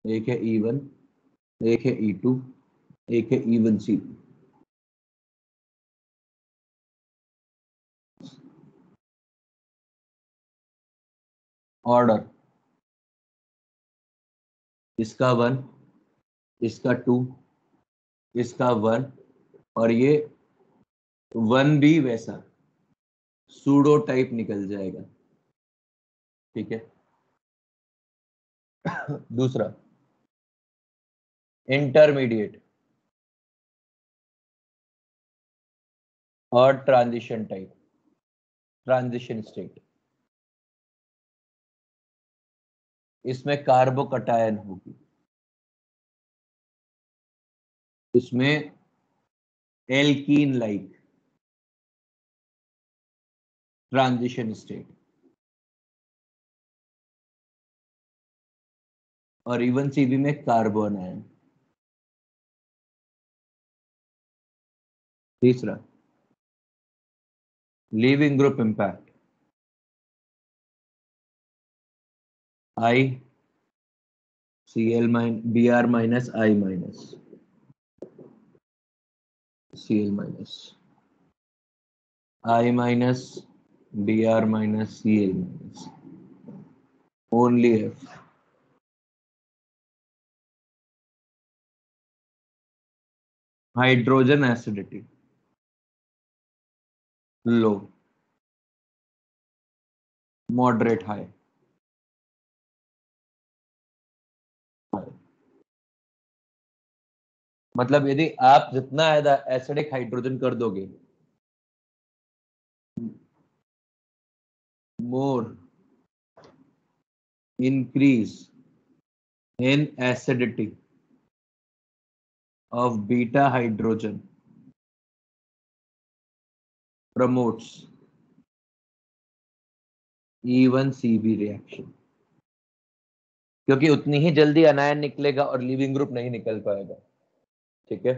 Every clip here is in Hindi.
एक है E1, एक है E2, एक है E1C। ऑर्डर, इसका 1, इसका 2, इसका 1, और ये 1 भी वैसा सूडो टाइप निकल जाएगा। ठीक है। दूसरा, इंटरमीडिएट और ट्रांजिशन टाइप, ट्रांजिशन स्टेट। इसमें कार्बोकटायन होगी, इसमें एल्कीन लाइक ट्रांजिशन स्टेट, और इवन सीबी में कार्बन आयन। तीसरा, leaving group impact, I Cl Br minus I minus Cl minus I minus Br minus Cl minus only F। Hydrogen acidity low, moderate high. मतलब यदि आप जितना ज्यादा एसिडिक हाइड्रोजन कर दोगे, मोर increase in acidity of beta hydrogen promotes E1CB reaction, क्योंकि उतनी ही जल्दी अनायन निकलेगा और लीविंग ग्रुप नहीं निकल पाएगा। ठीक है।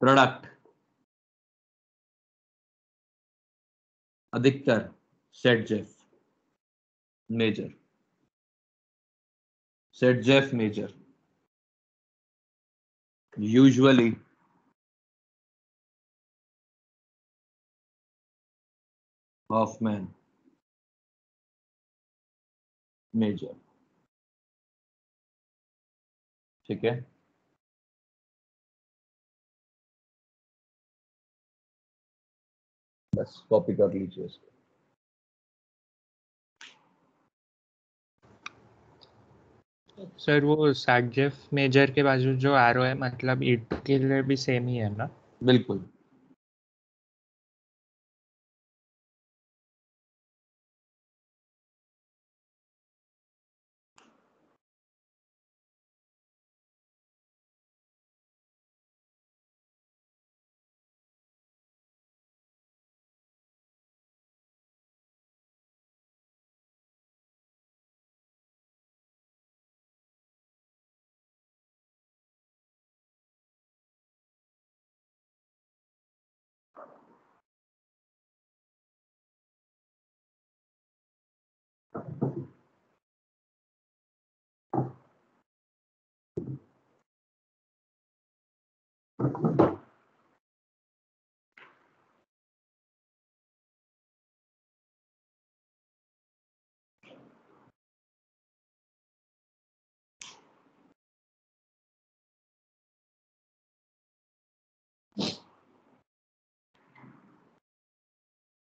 प्रोडक्ट, अधिकतर Saytzeff major, Saytzeff major, usually Hofmann major. ठीक है। बस कॉपी कर लीजिए इसको। सर वो सैगजेफ मेजर के बाजू जो एरो है, मतलब ईट के लिए भी सेम ही है ना? बिल्कुल।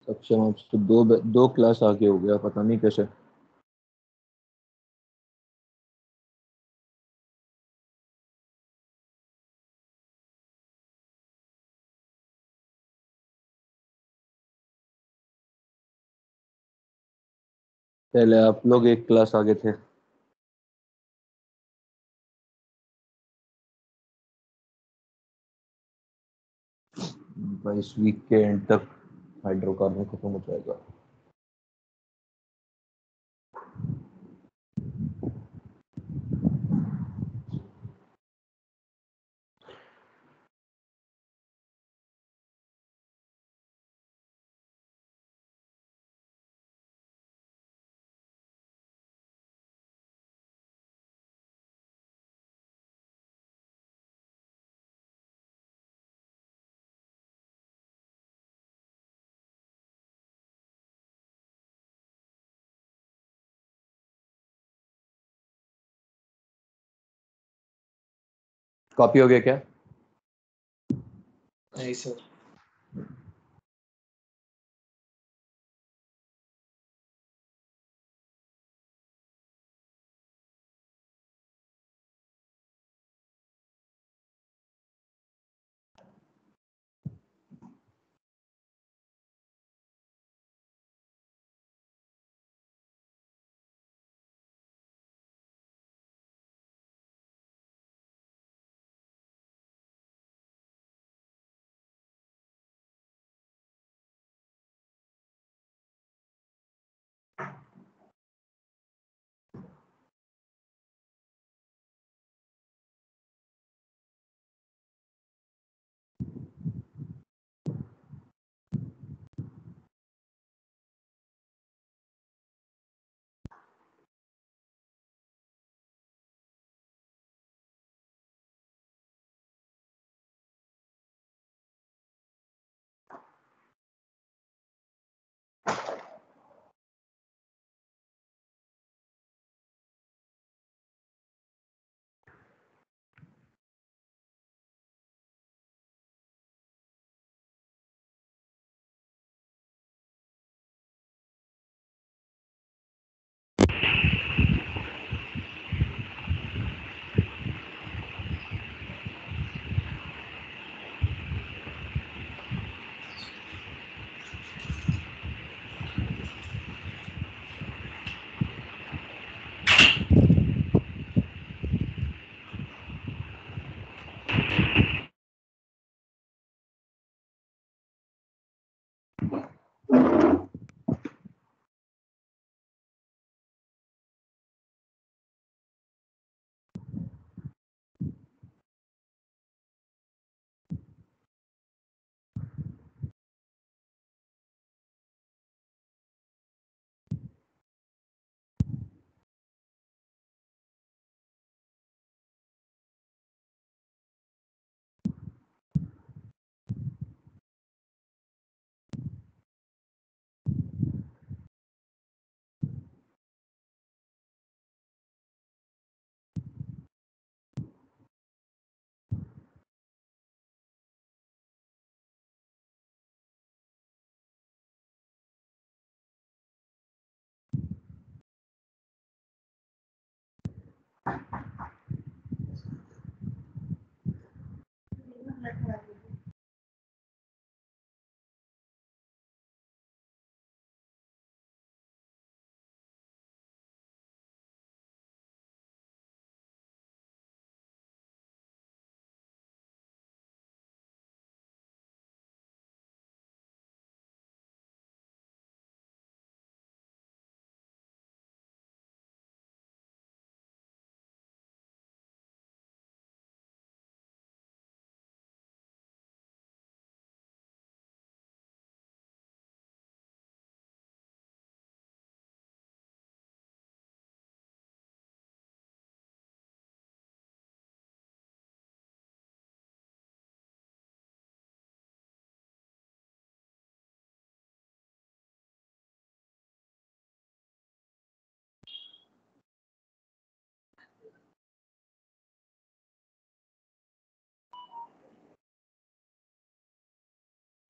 सक्षम आपसे दो क्लास आगे हो गया, पता नहीं कैसे। पहले आप लोग एक क्लास आगे थे। इस वीक के एंड तक हाइड्रोकार्बन खत्म हो जाएगा। कॉपी हो गया क्या? नहीं सर।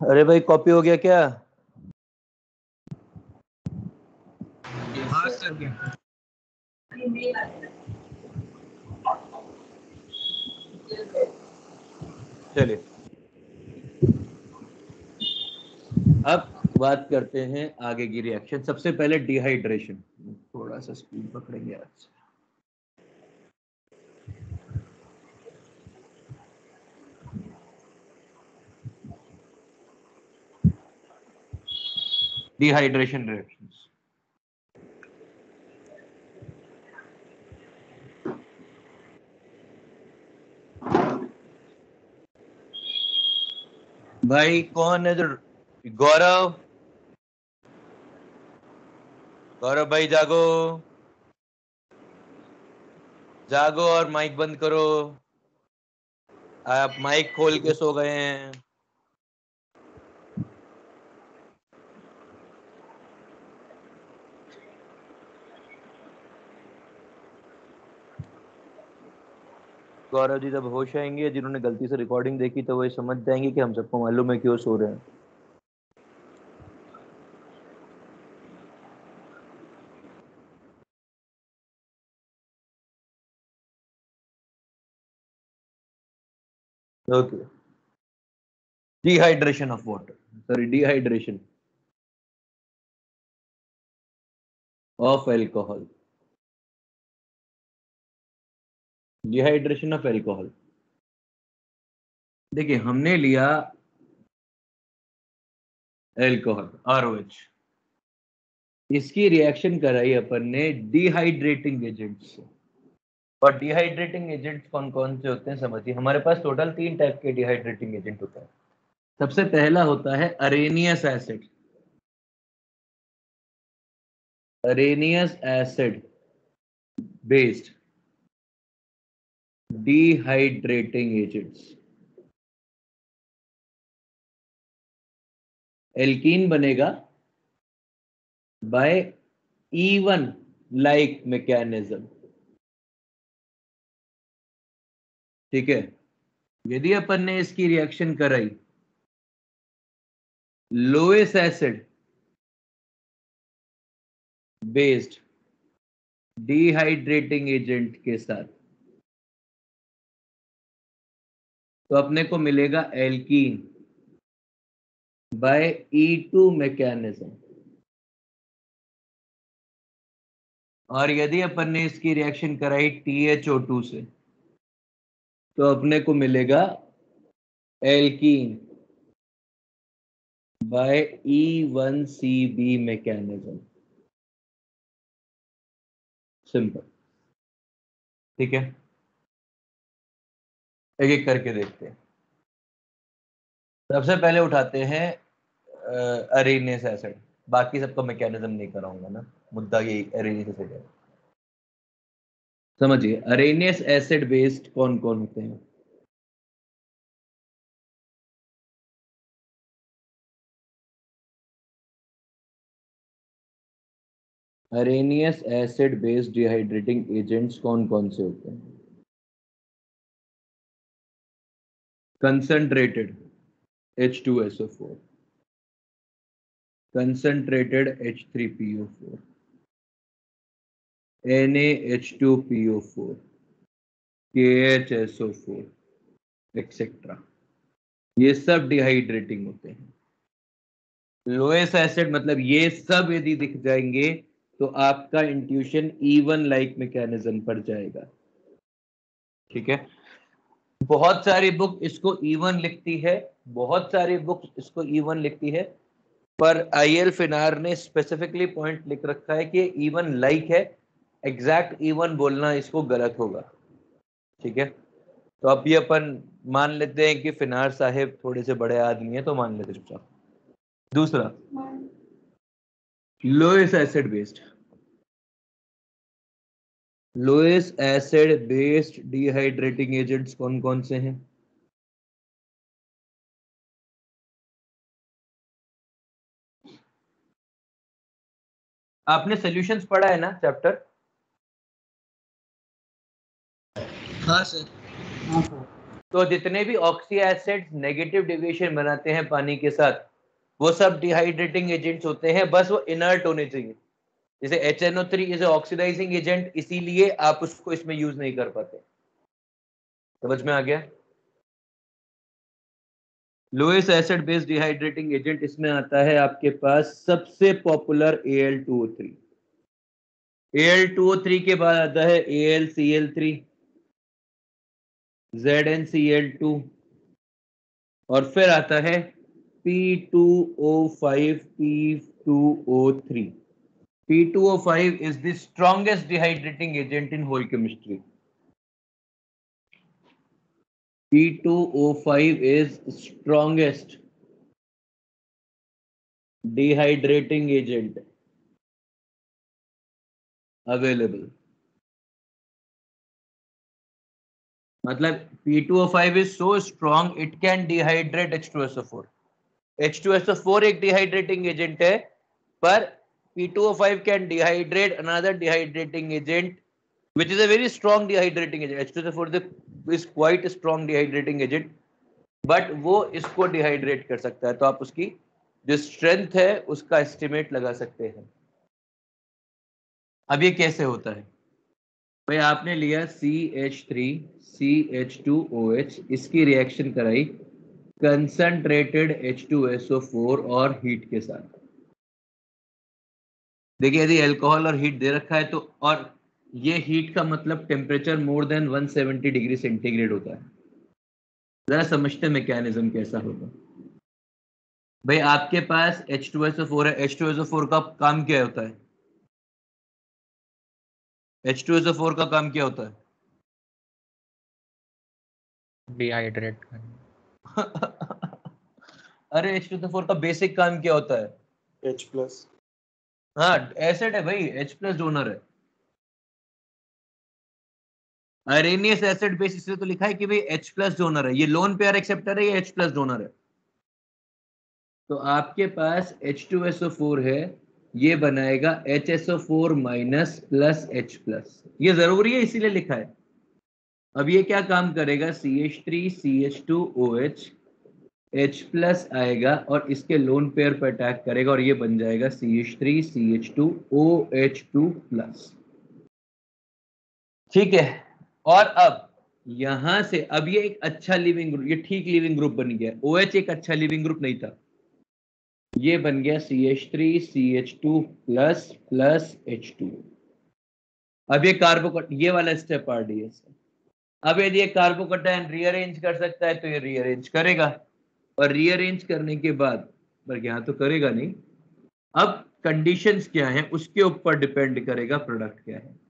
अरे भाई कॉपी हो गया क्या? हाँ सर क्या? चलिए अब बात करते हैं आगे की रिएक्शन। सबसे पहले डिहाइड्रेशन। थोड़ा सा स्पीड पकड़ेंगे आज। Dehydration reactions. भाई कौन है जो गौरव? गौरव भाई जागो, जागो और माइक बंद करो। आप माइक खोल के सो गए हैं। गौरव जी जब होश आएंगे, जिन्होंने गलती से रिकॉर्डिंग देखी तो वो समझ जाएंगे कि हम सबको मालूम है क्यों सो रहे हैं। Okay, dehydration of water, sorry dehydration of alcohol, dehydration of alcohol. देखिए हमने लिया एल्कोहल ROH, इसकी रिएक्शन कराई अपन ने डिहाइड्रेटिंग एजेंट से। और डिहाइड्रेटिंग एजेंट्स कौन कौन से होते हैं समझिए। हमारे पास टोटल 3 टाइप के डिहाइड्रेटिंग एजेंट होते हैं। सबसे पहला होता है Arrhenius acid, Arrhenius acid based dehydrating agents. Alkene बनेगा बाय E1 लाइक मैकेनिज्म। ठीक है, यदि अपन ने इसकी रिएक्शन कराई Lewis acid based dehydrating agent के साथ, तो अपने को मिलेगा एल्कीन बाय E2 मैकेनिज्म। और यदि अपन ने इसकी रिएक्शन कराई THO2 से, तो अपने को मिलेगा alkene bye E1CB mechanism. Simple. ठीक है, एक एक करके देखते हैं। सबसे पहले उठाते हैं अरेनियस एसिड, बाकी सबका मैकेनिज्म नहीं कराऊंगा ना, मुद्दा यही अरेनियस एसिड है। समझिए अरेनियस एसिड बेस्ड कौन कौन होते हैं। Arrhenius acid based dehydrating agents कौन कौन से होते हैं। Concentrated H2SO4, concentrated H3PO4, NaH2PO4, KHSO4 etcetera, ये सब डिहाइड्रेटिंग होते हैं। लोएस्ट एसिड मतलब ये सब यदि दिख जाएंगे तो आपका इंट्यूशन E1 लाइक मैकेनिज्म पर जाएगा। ठीक है, बहुत सारी बुक इसको E1 लिखती है, बहुत सारी बुक इसको E1 लिखती है, पर IL फिनार ने स्पेसिफिकली पॉइंट लिख रखा है कि E1 लाइक है, एग्जैक्ट E1 बोलना इसको गलत होगा। ठीक है, तो अब ये अपन मान लेते हैं कि फिनार साहेब थोड़े से बड़े आदमी है, तो मान लेते चुपचाप। दूसरा lowest acid based, lowest acid based dehydrating agents कौन कौन से हैं। आपने सॉल्यूशंस पढ़ा है ना चैप्टर। हाँ सर। तो जितने भी ऑक्सी एसिड्स नेगेटिव डेविएशन बनाते हैं पानी के साथ, वो सब डिहाइड्रेटिंग एजेंट्स होते हैं, बस वो इनर्ट होने चाहिए। जैसे HNO3 इज ऑक्सीडाइजिंग एजेंट, इसीलिए आप उसको इसमें यूज नहीं कर पाते। समझ में आ गया। Lowest acid based dehydrating agent इसमें आता है आपके पास सबसे पॉपुलर Al2O3। Al2O3 के बाद आता है AlCl3, ZnCl2, और फिर आता है P2O5, P2O3। P2O5 is the strongest dehydrating agent in whole chemistry. P2O5 is strongest dehydrating agent available. मतलब P2O5 is so strong it can dehydrate H2SO4. H2SO4 एक dehydrating agent है, पर P2O5 can dehydrate another dehydrating agent which is a very strong dehydrating agent. H2SO4 is a is quite strong dehydrating agent, but वो इसको डिहाइड्रेट कर सकता है, तो आप उसकी जो स्ट्रेंथ है उसका एस्टिमेट लगा सकते हैं। अब ये कैसे होता है भाई, आपने लिया CH3CH2OH, इसकी रिएक्शन कराई कंसंट्रेटेड H2SO4 और हीट के साथ। देखिए यदि अल्कोहल और हीट दे रखा है तो, और ये हीट का मतलब temperature more than 170 degree centigrade होता है। जरा समझते मैकेनिज्म कैसा होगा। भाई आपके पास H2SO4 है, H2SO4 का काम क्या होता है? H2SO4 का काम क्या होता है? डिहाइड्रेट करना। अरे H2SO4 का बेसिक काम क्या होता है? H+। हाँ एसिड है भाई, H+ डोनर है। अरेनियस एसिड बेस इसलिए तो लिखा है कि भाई H+ डोनर है, ये लोन पेयर एक्सेप्टर है, ये H+ डोनर है। तो आपके पास H2SO4 है, ये बनाएगा HSO4 माइनस प्लस H+, ये जरूरी है इसीलिए लिखा है। अब ये क्या काम करेगा, CH3CH2OH, H+ आएगा और इसके लोन पेयर पर अटैक करेगा और ये बन जाएगा CH3CH2OH2+। ठीक है, और अब यहां से अब ये एक अच्छा लिविंग ग्रुप, ये ठीक लिविंग ग्रुप बन गया। OH एक अच्छा लिविंग ग्रुप नहीं था, ये बन गया CH3CH2+ प्लस H2। अब ये ये वाला स्टेप RDS है। अब यदि ये कार्बोकैटायन रीअरेंज कर सकता है तो ये रीअरेंज करेगा, और रीअरेंज करने के बाद, पर यहां तो करेगा नहीं, अब कंडीशंस क्या है उसके ऊपर डिपेंड करेगा प्रोडक्ट क्या है।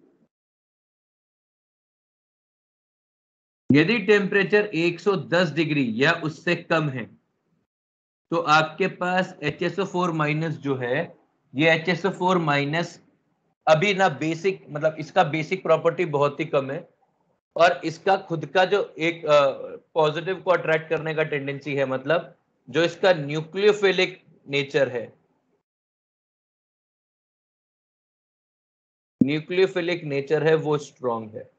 यदि टेम्परेचर 110 डिग्री या उससे कम है तो आपके पास HSO4 माइनस जो है, ये HSO4 माइनस अभी ना बेसिक, मतलब इसका बेसिक प्रॉपर्टी बहुत ही कम है, और इसका खुद का जो एक पॉजिटिव को अट्रैक्ट करने का टेंडेंसी है, मतलब जो इसका न्यूक्लियोफिलिक नेचर है, न्यूक्लियोफिलिक नेचर है वो स्ट्रॉन्ग है।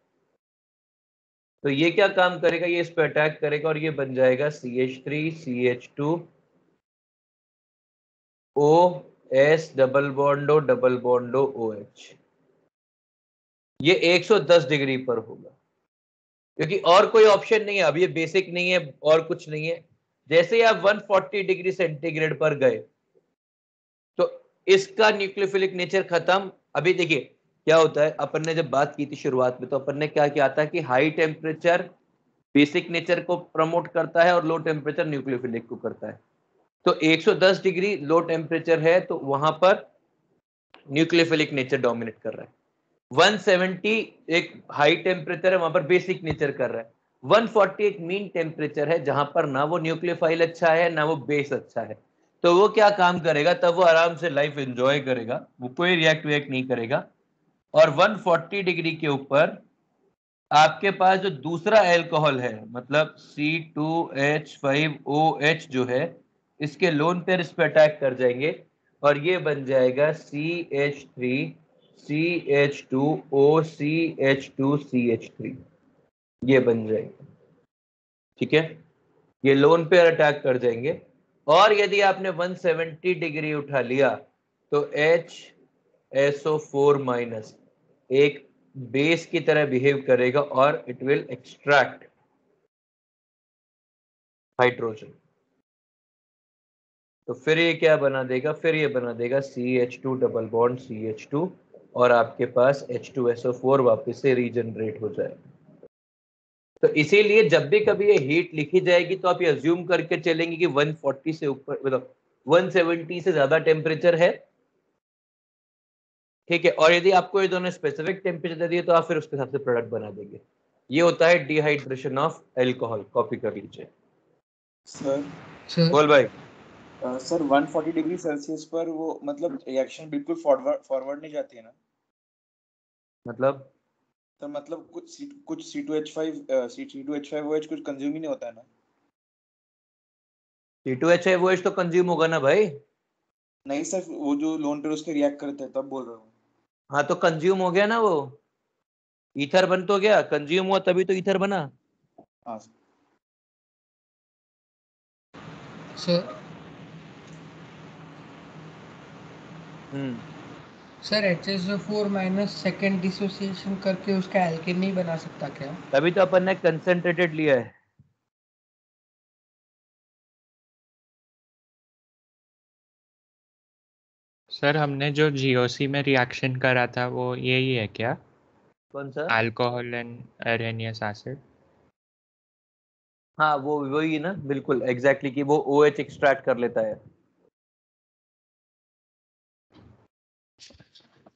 तो ये क्या काम करेगा, ये इस पे अटैक करेगा और ये बन जाएगा CH3CH2OS डबल बॉन्डो डबल बॉन्डो OH। ये 110 डिग्री पर होगा क्योंकि और कोई ऑप्शन नहीं है, अब ये बेसिक नहीं है और कुछ नहीं है। जैसे ही आप 140 डिग्री सेंटीग्रेड पर गए तो इसका न्यूक्लियोफिलिक नेचर खत्म। अभी देखिए क्या होता है, अपन ने जब बात की थी शुरुआत में तो अपन ने क्या किया था कि हाई टेम्परेचर बेसिक नेचर को प्रमोट करता है और लो टेम्परेचर न्यूक्लियोफिलिक को करता है। तो 110 डिग्री लो टेम्परेचर है तो वहां पर न्यूक्लियोफिलिक नेचर डोमिनेट कर रहा है। 170 एक हाई टेम्परेचर है, वहां पर बेसिक नेचर कर रहा है। 140 एक मीन टेम्परेचर है जहां पर ना वो न्यूक्लियोफाइल अच्छा है ना वो बेस अच्छा है। तो वो क्या काम करेगा, तब वो आराम से लाइफ एंजॉय करेगा, वो कोई रिएक्ट नहीं करेगा। और 140 डिग्री के ऊपर आपके पास जो दूसरा अल्कोहल है, मतलब C2H5OH जो है, इसके लोन पेयर इस पे अटैक कर जाएंगे और ये बन जाएगा CH3CH2OCH2CH3, ये बन जाएगा। ठीक है, ये लोन पेयर अटैक कर जाएंगे। और यदि आपने 170 डिग्री उठा लिया तो HSO4 माइनस एक बेस की तरह बिहेव करेगा और इट विल एक्सट्रैक्ट हाइड्रोजन। तो फिर ये क्या बना देगा, फिर ये बना देगा CH2 डबल बॉन्ड CH2 और आपके पास H2SO4 वापस से रीजनरेट हो जाएगा। तो इसीलिए जब भी कभी ये हीट लिखी जाएगी तो आप ये अज्यूम करके चलेंगे कि 140 से ऊपर, मतलब 170 से ज्यादा टेम्परेचर है। ठीक है, और यदि आपको ये दोनों स्पेसिफिक टेम्परेचर दे दिए तो आप फिर उसके हिसाब से प्रोडक्ट बना देंगे। ये होता है डिहाइड्रेशन ऑफ अल्कोहल। कॉपी कर लीजिए सर। बोल भाई। सर 140 डिग्री सेल्सियस पर वो मतलब रिएक्शन बिल्कुल फॉरवर्ड नहीं जाती है ना? मतलब तो मतलब कुछ C2H5OH कुछ कंज्यूम ही नहीं होता है ना? C2H5OH तो कंज्यूम होगा ना भाई। नहीं सर, वो जो लोन पेयर उसके रिएक्ट करते हैं तब बोल रहा हूँ। हाँ तो कंज्यूम हो गया ना, वो ईथर बन तो गया, कंज्यूम हुआ तभी तो ईथर बना। हाँ sir sir HSO4 minus second dissociation करके उसका एल्केन नहीं बना सकता क्या? तभी तो अपन ने कंसंट्रेटेड लिया है। सर हमने जो जीओसी में रिएक्शन करा था वो यही है क्या? कौन सा? Alcohol and Arrhenius acid. हाँ वो वही ना, बिल्कुल एग्जैक्टली कि वो OH एक्सट्रैक्ट कर लेता है।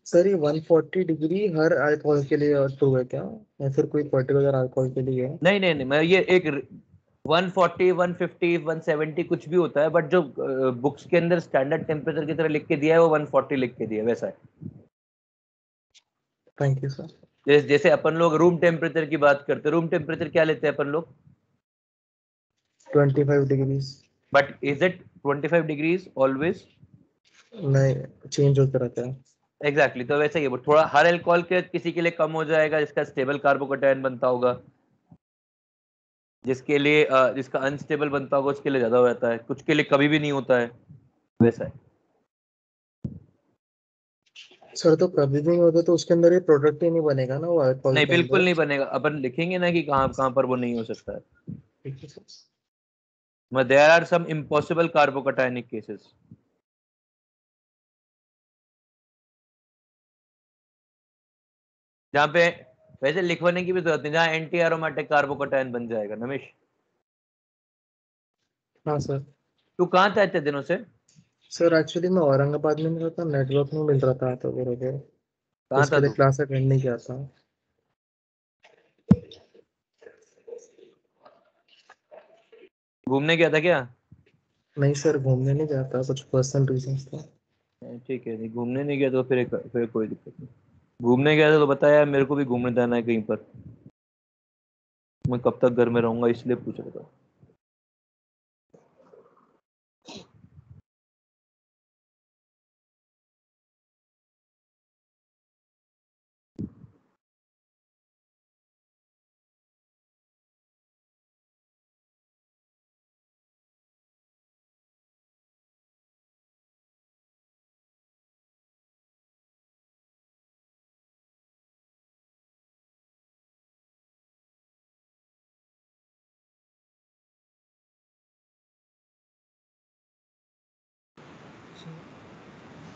सर ये 140 डिग्री हर अल्कोहल के लिए ट्रू है क्या, या फिर कोई पर्टिकुलर अल्कोहल के लिए है? नहीं नहीं नहीं, मैं ये एक 140 150 170 कुछ भी होता है, बट जो बुक्स के अंदर स्टैंडर्ड टेम्परेचर की तरह लिख के दिया है वो 140 लिख के दिया है, वैसा है। Thank you sir. जैसे अपन लोग रूम टेम्परेचर की बात करते हैं, रूम टेम्परेचर क्या लेते हैं अपन लोग? 25 degrees. But is it 25 degrees always? नहीं, चेंज होता रहता है। एग्जैक्टली तो वैसे ही है, थोड़ा हर अल्कोहल के किसी के लिए कम हो जाएगा जिसका स्टेबल कार्बोकेटायन बनता होगा, जिसका अनस्टेबल बनता होगा उसके लिए ज्यादा हो जाता है, कुछ के लिए कभी भी नहीं होता है, वैसा है। सर तो कभी भी नहीं होता तो उसके अंदर ये प्रोडक्ट ही नहीं बनेगा ना वो अल्कोहल नहीं के बिल्कुल अंदर। नहीं बनेगा, अपन लिखेंगे ना कि कहाँ कहाँ पर वो नहीं हो सकता है। ठीक है sir. There are some impossible carbocationic cases जहाँ पे वैसे लिखवाने की भी जरूरत नहीं, जहाँ एंटी एरोमेटिक कार्बोकेटायन बन जाएगा। नमेश हाँ सर। तू कहाँ था इतने दिनों से? सर एक्चुअली मैं औरंगाबाद में नहीं रहता, नेटवर्क नहीं मिल रहा था तो फिर कहाँ था उसके लिए तू? क्लास अटेंड नहीं किया था। घूमने गया था क्या? नहीं सर, घूमने नहीं गया था, कुछ पर्सनल रीजंस था। ठीक है, नहीं घूमने नहीं गया तो फिर कोई दिक्कत नहीं। घूमने गया था तो बता यार, मेरे को भी घूमने जाना है कहीं पर। मैं कब तक घर में रहूंगा, इसलिए पूछ रहा था।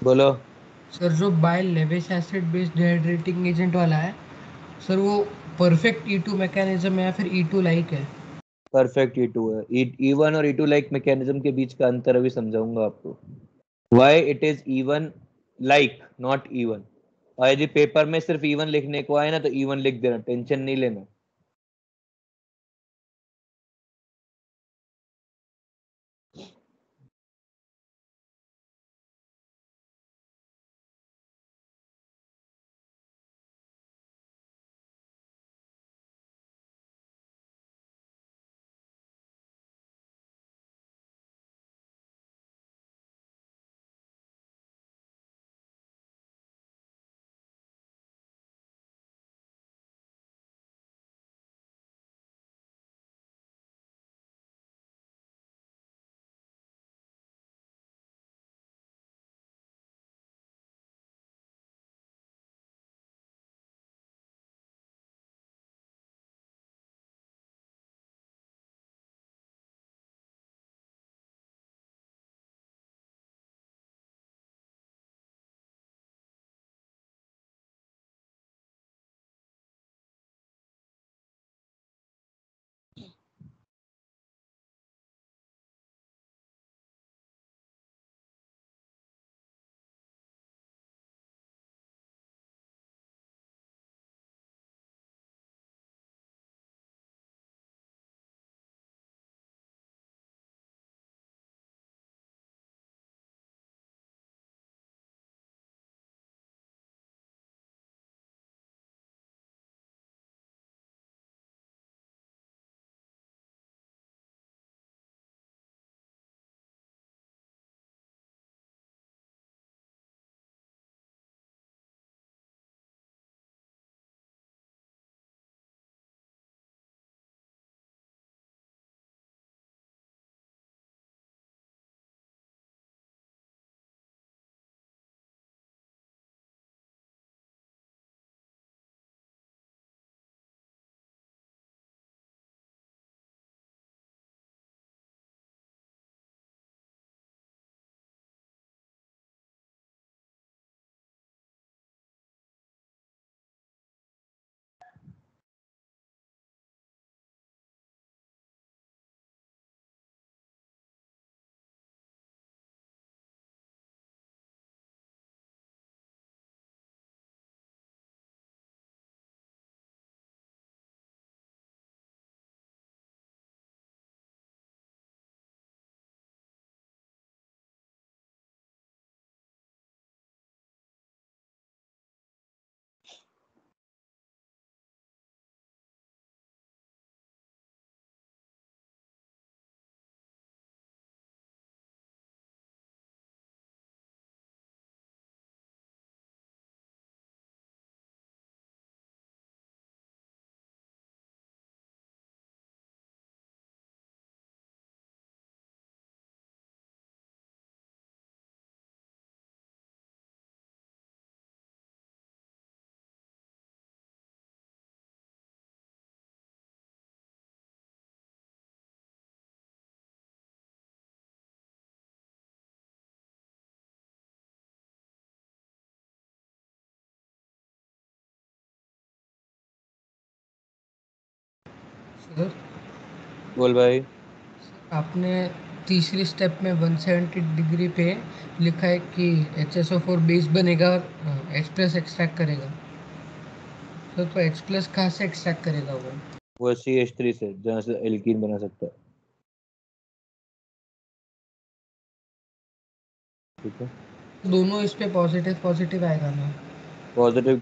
बोलो। सर जो bile Lewis acid based dehydrating agent वाला है सर, वो परफेक्ट E2 मैकेनिज्म है या फिर E2 लाइक है? परफेक्ट E2 है। E1 और E2 लाइक मैकेनिज्म के बीच का अंतर अभी समझाऊंगा आपको। Why it is E1 like not E1। और यदि पेपर में सिर्फ E1 लिखने को आए ना तो E1 लिख देना, टेंशन नहीं लेना। सर बोल भाई। आपने तीसरी स्टेप में 170 डिग्री पे लिखा है कि HSO4 बेस बनेगा और H प्लस एक्सट्रैक्ट करेगा। सर तो H प्लस कहाँ से एक्सट्रैक्ट करेगा वो? वो CH3 से जहाँ से एल्कीन बना सकता है। ठीक है। दोनों इस पे पॉजिटिव पॉजिटिव आएगा ना? पॉजिटिव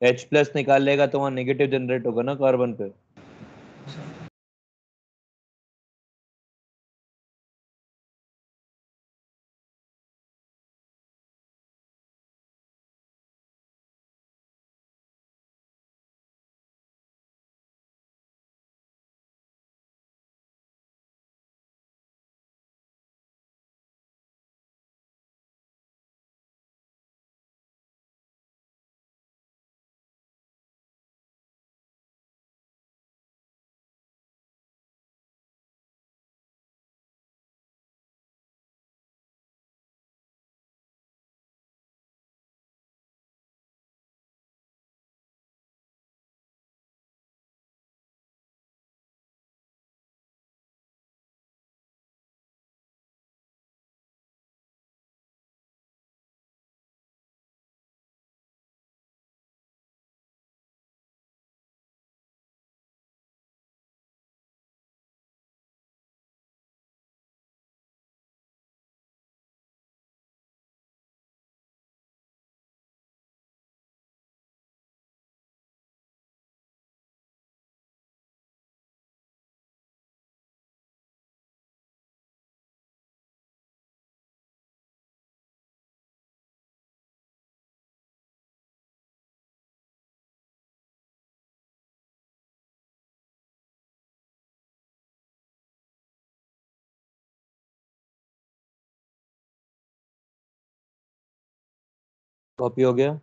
H प्लस निकाल लेगा तो वहाँ नेगेटिव जनरेट होगा ना कार्बन पे। कॉपी हो गया।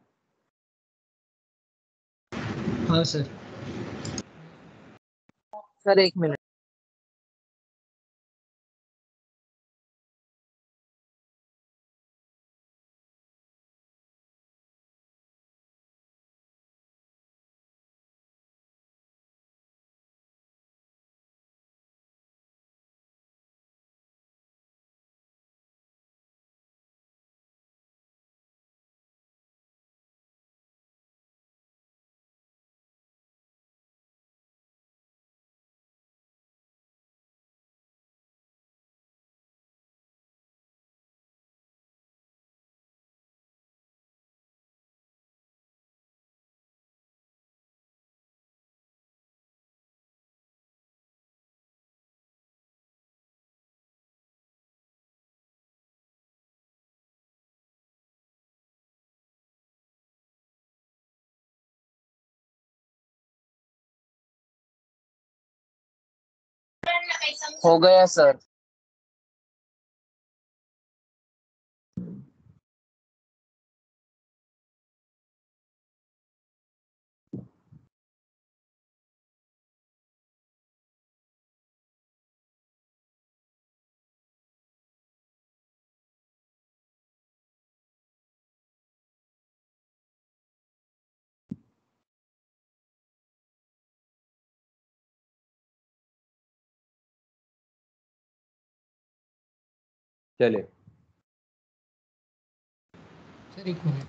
हाँ सर। सर एक मिनट। हो गया सर। चले। सर एक मिनट।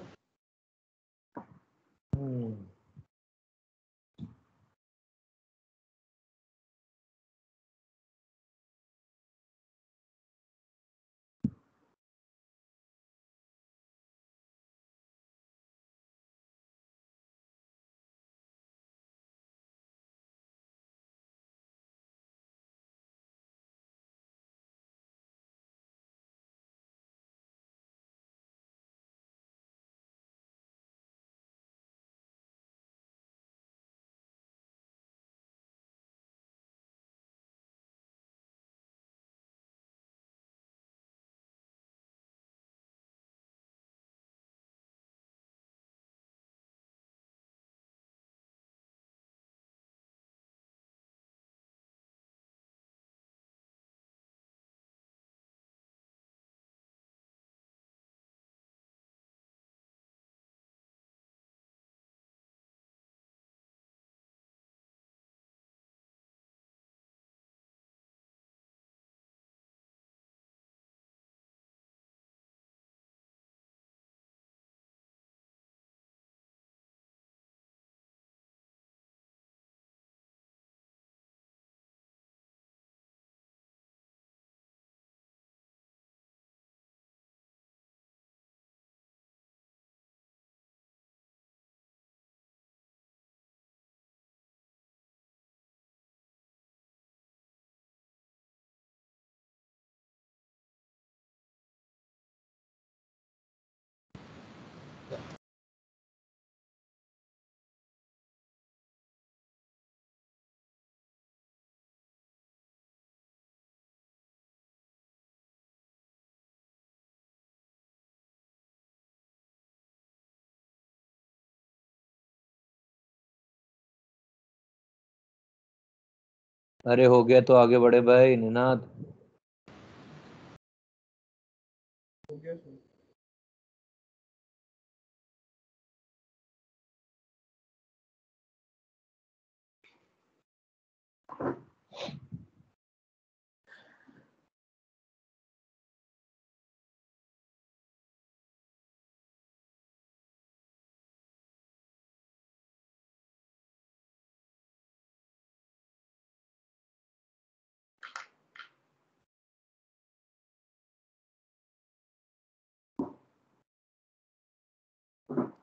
अरे हो गया तो आगे बढ़े भाई निनाद।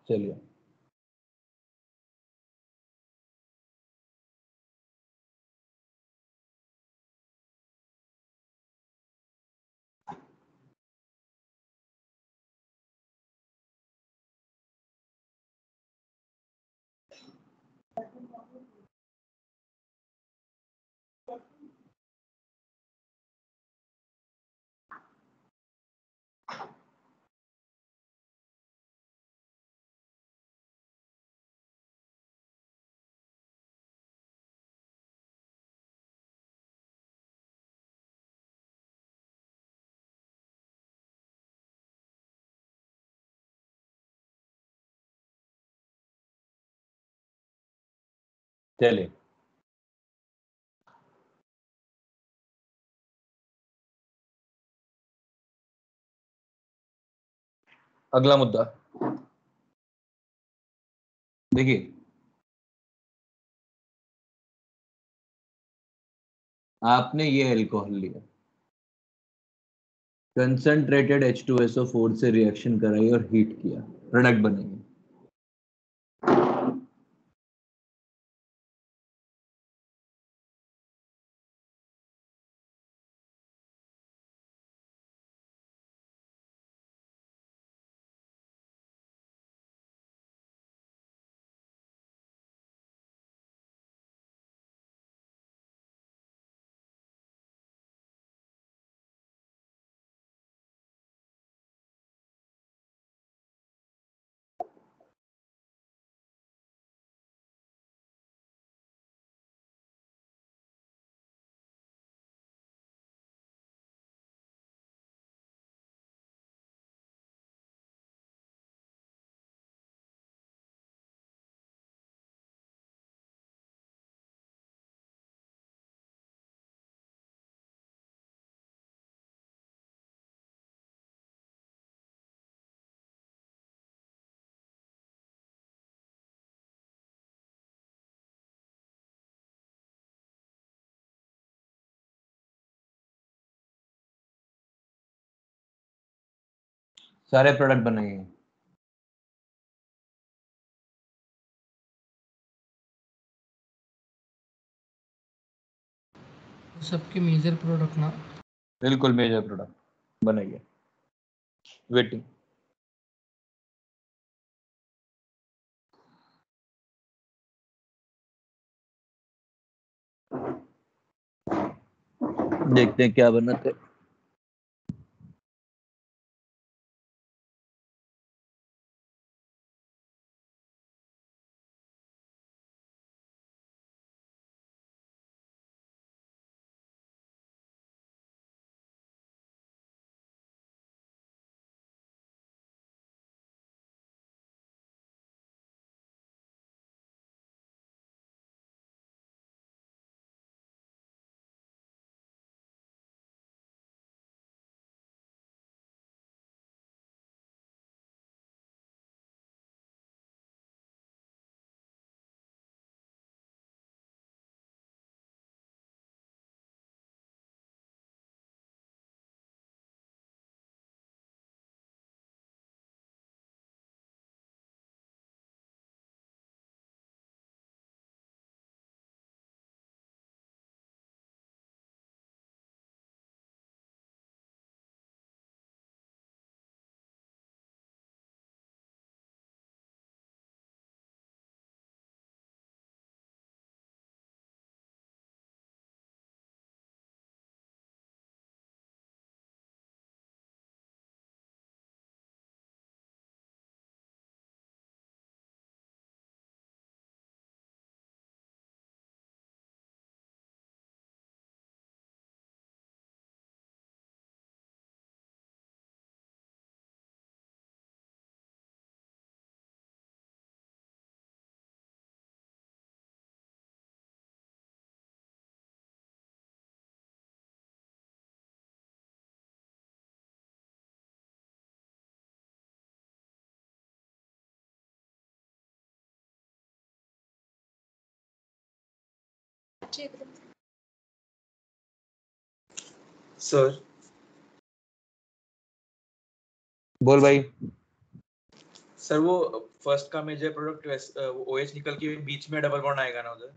चलिए चलिए अगला मुद्दा। देखिए आपने ये अल्कोहल लिया, कंसंट्रेटेड H2SO4 से रिएक्शन कराई और हीट किया, प्रोडक्ट बनेंगे। सारे प्रोडक्ट बनेंगे। सबके मेजर प्रोडक्ट ना। बिल्कुल मेजर प्रोडक्ट बनेंगे। वेटिंग। देखते हैं क्या बनाते। सर बोल भाई। सर वो फर्स्ट का मेजर प्रोडक्ट OH निकल के बीच में डबल बॉन्ड आएगा ना उधर?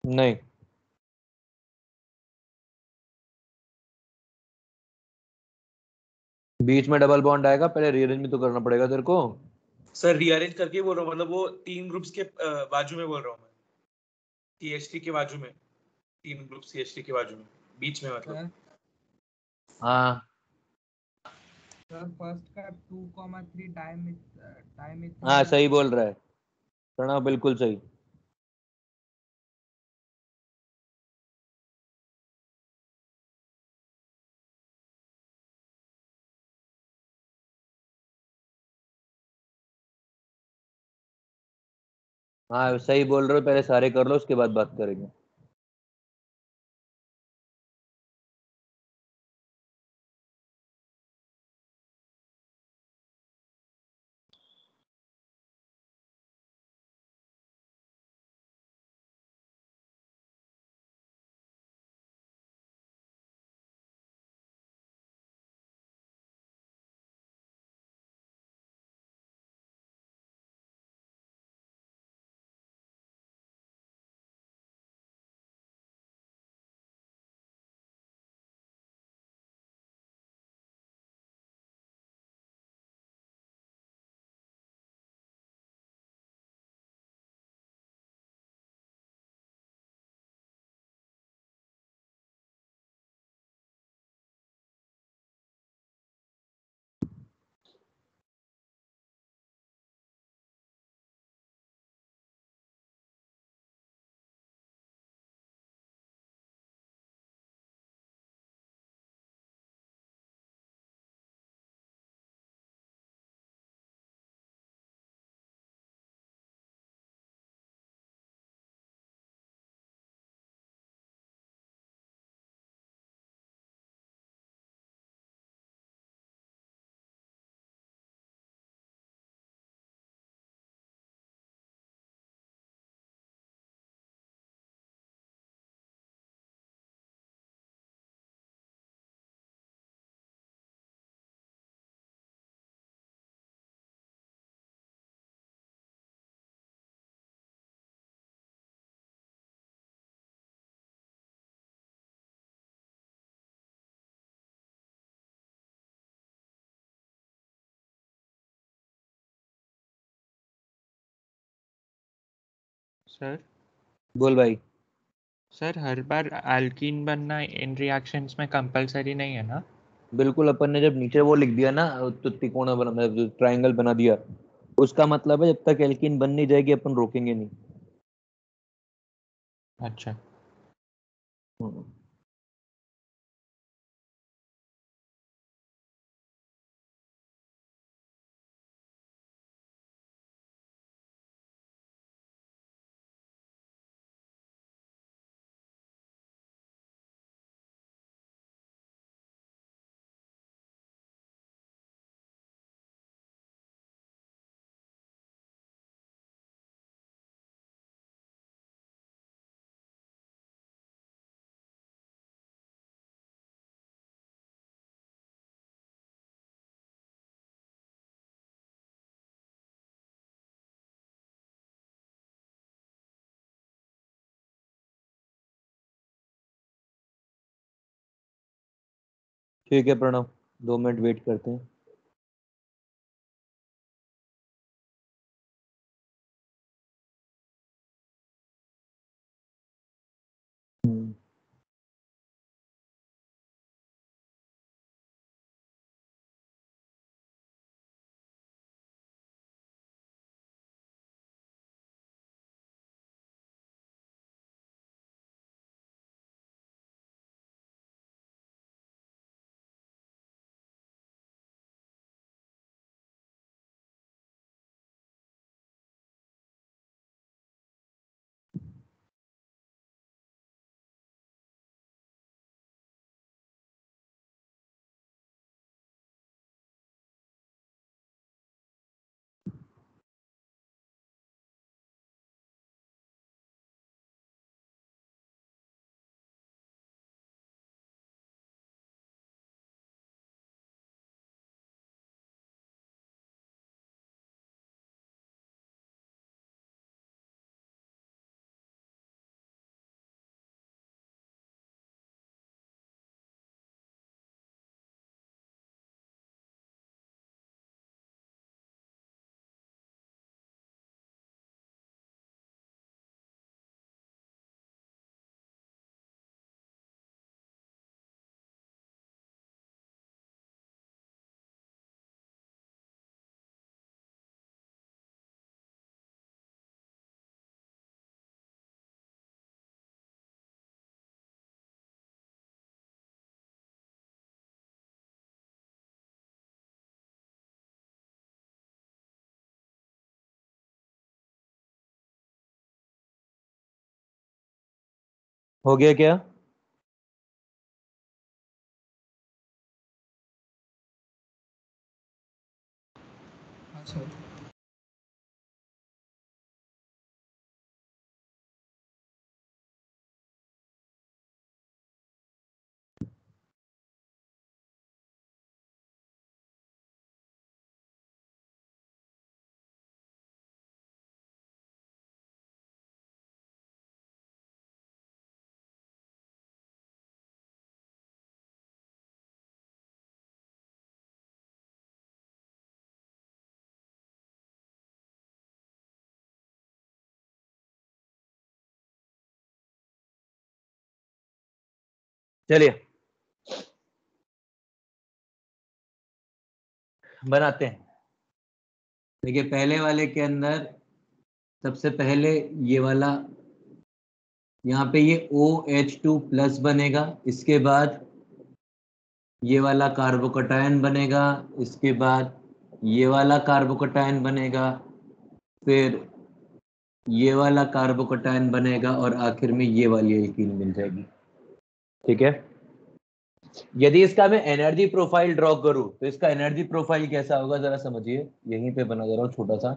नहीं, बीच में डबल बॉन्ड आएगा, पहले रीअरेंज भी तो करना पड़ेगा तेरे को। सर रीअरेंज करके बोल रहा हूँ, मतलब वो 3 ग्रुप्स के बाजू में बोल रहा हूँ मैं, CH3 के बाजू में, 3 ग्रुप CH3 के बाजू में, बीच में मतलब। हाँ सर फर्स्ट का 2,3 हाँ, डाइमिथाइल। सही बोल रहा है प्रणव, बिल्कुल सही। हाँ सही बोल रहे हो, पहले सारे कर लो उसके बाद बात करेंगे। सर बोल भाई। सर हर बार एल्कीन बनना इन रिएक्शंस में कंपलसरी नहीं है ना? बिल्कुल, अपन ने जब नीचे वो लिख दिया ना, तो त्रिकोण बना, मतलब ट्रायंगल बना दिया, उसका मतलब है जब तक एल्कीन बन नहीं जाएगी अपन रोकेंगे नहीं। अच्छा। हम्म। ठीक है प्रणव, 2 मिनट वेट करते हैं। हम्म। हो गया क्या? हाँ सर। चलिए बनाते हैं। देखिए पहले वाले के अंदर सबसे पहले ये वाला, यहाँ पे ये OH2 प्लस बनेगा, इसके बाद ये वाला कार्बोकटायन बनेगा, इसके बाद ये वाला कार्बोकटायन बनेगा, फिर ये वाला कार्बोकटायन बनेगा और आखिर में ये वाली एल्कीन मिल जाएगी। ठीक है, यदि इसका मैं एनर्जी प्रोफाइल ड्रॉ करूं तो इसका एनर्जी प्रोफाइल कैसा होगा जरा समझिए, यहीं पे बना दे रहा हूं छोटा सा।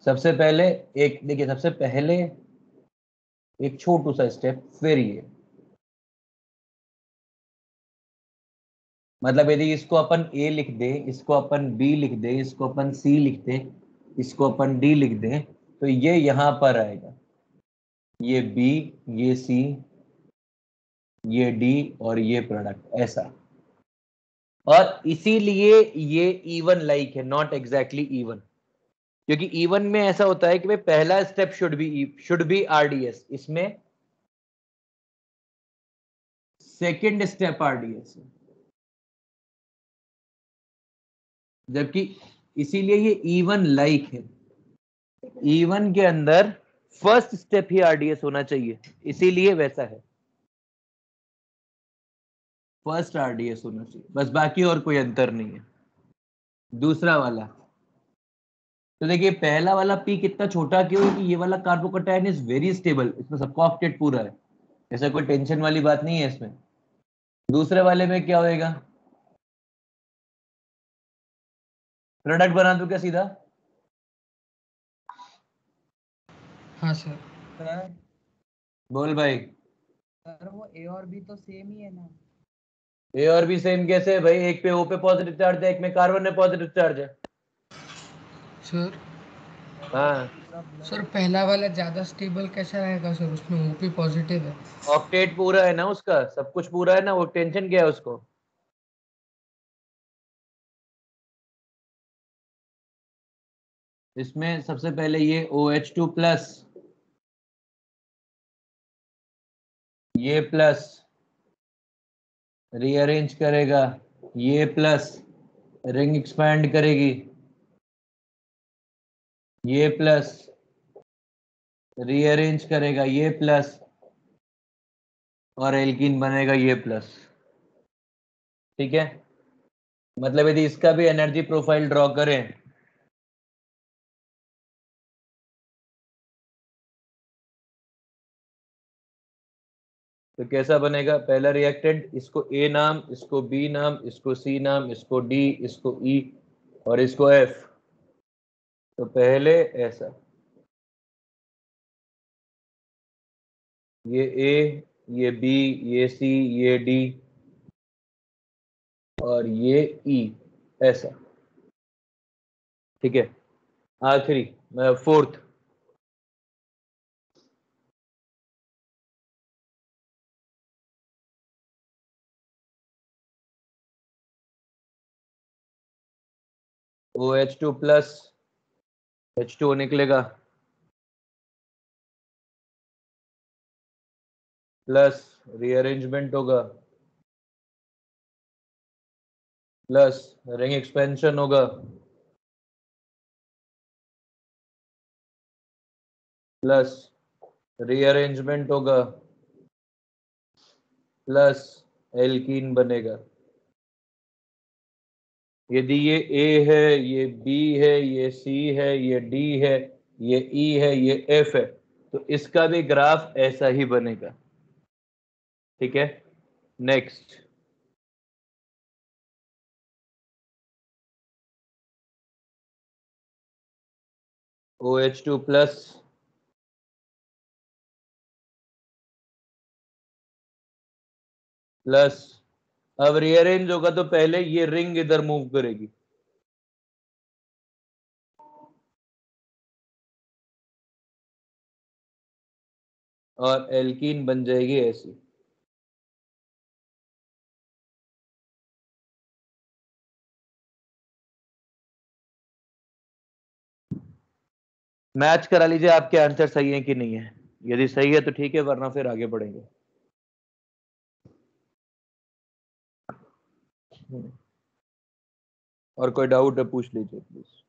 सबसे पहले एक देखिए, सबसे पहले एक छोटू सा स्टेप, फिर ये मतलब यदि इसको अपन A लिख दें, इसको अपन B लिख दें, इसको अपन C लिख दें, इसको अपन D लिख दें, तो ये यहां पर आएगा, ये B, ये C, ये D और ये प्रोडक्ट ऐसा। और इसीलिए ये इवन लाइक है, नॉट एग्जैक्टली इवन, क्योंकि इवन में ऐसा होता है कि भाई पहला स्टेप शुड बी RDS, इसमें सेकंड स्टेप RDS है, जबकि इसीलिए ये इवन लाइक है। इवन के अंदर फर्स्ट स्टेप ही RDS होना चाहिए, इसीलिए वैसा है, फर्स्ट RDS होना चाहिए बस, बाकी और कोई अंतर नहीं है। दूसरा वाला तो देखिए, पहला वाला P कितना छोटा क्यों है कि ये वाला कार्बोकटायन इज वेरी स्टेबल, इसमें सबका ऑक्टेट पूरा है, ऐसा कोई टेंशन वाली बात नहीं है इसमें। दूसरे वाले में क्या होएगा, प्रोडक्ट बना दूं क्या सीधा? हाँ सर। बोल भाई। सर वो ए और बी तो सेम ही है ना? ए और बी सेम कैसे है भाई? एक पे O पे पॉजिटिव चार्ज है, एक में कार्बन में पॉजिटिव चार्ज है। सर हाँ, सर पहला वाला ज्यादा स्टेबल कैसा रहेगा सर, उसमें OP पॉजिटिव है। ऑक्टेट पूरा है ना उसका, सब कुछ पूरा है ना, वो टेंशन क्या है उसको। इसमें सबसे पहले ये OH2 प्लस, ये प्लस रीअरेंज करेगा, ये प्लस रिंग एक्सपैंड करेगी, ये प्लस रीअरेंज करेगा, ये प्लस और एल्कीन बनेगा ये प्लस। ठीक है, मतलब यदि इसका भी एनर्जी प्रोफाइल ड्रॉ करें तो कैसा बनेगा? पहला रिएक्टेंट, इसको A नाम, इसको B नाम, इसको C नाम, इसको D, इसको E और इसको F। तो पहले ऐसा, ये A, ये B, ये C, ये D और ये E ऐसा। ठीक है, आखिरी फोर्थ, OH2 प्लस H2O निकलेगा, प्लस रीअरेंजमेंट होगा, प्लस रिंग एक्सपेंशन होगा, प्लस रीअरेंजमेंट होगा, प्लस एल्कीन बनेगा। यदि ये A है, ये B है, ये C है, ये D है, ये E है, ये F है, तो इसका भी ग्राफ ऐसा ही बनेगा। ठीक है, नेक्स्ट। OH2 प्लस प्लस, अब रीअरेंज होगा तो पहले ये रिंग इधर मूव करेगी, और एल्कीन बन जाएगी ऐसी। मैच करा लीजिए आपके आंसर सही है कि नहीं है। यदि सही है तो ठीक है, वरना फिर आगे बढ़ेंगे। और कोई डाउट है पूछ लीजिए प्लीज।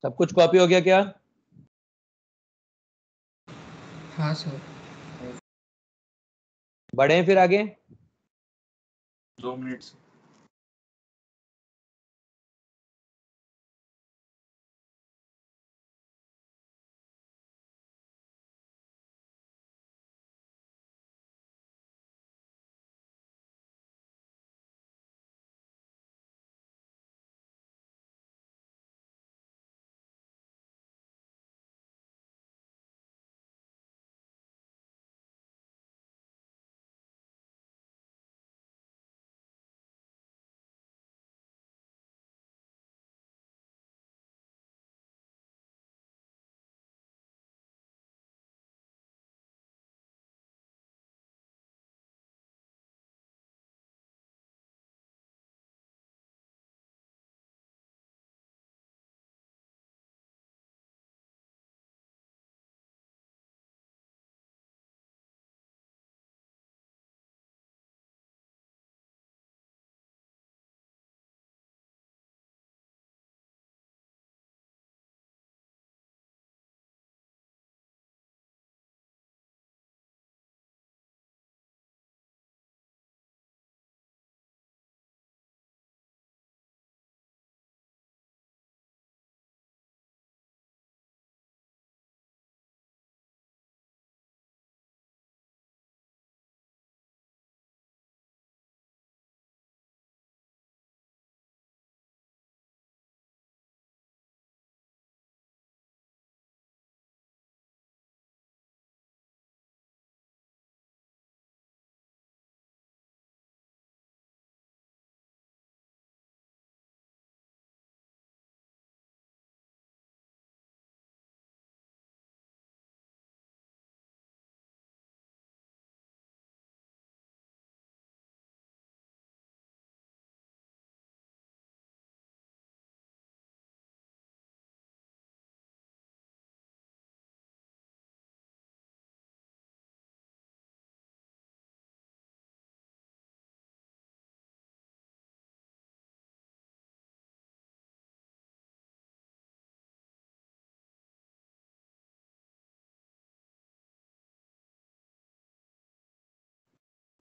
सब कुछ कॉपी हो गया क्या? हाँ सर। बढ़े फिर आगे। 2 मिनट से